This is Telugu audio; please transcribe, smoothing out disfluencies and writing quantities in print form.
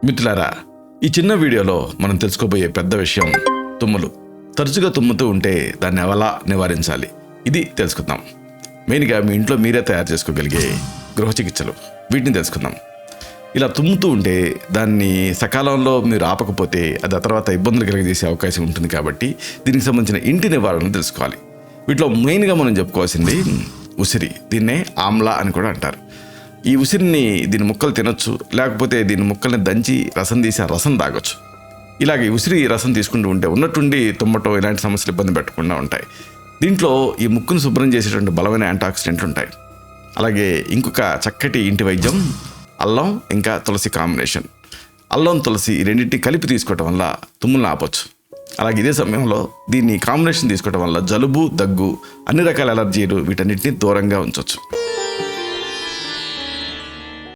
మిత్రులారా, ఈ చిన్న వీడియోలో మనం తెలుసుకోబోయే పెద్ద విషయం తుమ్ములు. తరచుగా తుమ్ముతూ ఉంటే దాన్ని ఎలా నివారించాలి ఇది తెలుసుకుందాం. మెయిన్గా మీ ఇంట్లో మీరే తయారు చేసుకోగలిగే గృహ చికిత్సలు వీటిని తెలుసుకుందాం. ఇలా తుమ్ముతూ ఉంటే దాన్ని సకాలంలో మీరు ఆపకపోతే అది ఆ తర్వాత ఇబ్బందులు కలిగజేసే అవకాశం ఉంటుంది. కాబట్టి దీనికి సంబంధించిన ఇంటి నివారణను తెలుసుకోవాలి. వీటిలో మెయిన్గా మనం చెప్పుకోవాల్సింది ఉసిరి. దీన్నే ఆమ్లా అని కూడా అంటారు. ఈ ఉసిరిని దీని ముక్కలు తినొచ్చు, లేకపోతే దీని ముక్కల్ని దంచి రసం తీసి ఆ రసం తాగొచ్చు. ఇలాగే ఉసిరి రసం తీసుకుంటూ ఉంటే ఉన్నట్టుండి తుమ్మటం ఇలాంటి సమస్యలు ఇబ్బంది పెట్టకుండా ఉంటాయి. దీంట్లో ఈ ముక్కును శుభ్రం చేసేటువంటి బలమైన యాంటాక్సిడెంట్లు ఉంటాయి. అలాగే ఇంకొక చక్కటి ఇంటి వైద్యం అల్లం ఇంకా తులసి కాంబినేషన్. అల్లం తులసి ఈ రెండింటిని కలిపి తీసుకోవటం వల్ల తుమ్ములను ఆపొచ్చు. అలాగే ఇదే సమయంలో దీన్ని కాంబినేషన్ తీసుకోవడం వల్ల జలుబు, దగ్గు, అన్ని రకాల అలర్జీలు వీటన్నిటిని దూరంగా ఉంచవచ్చు.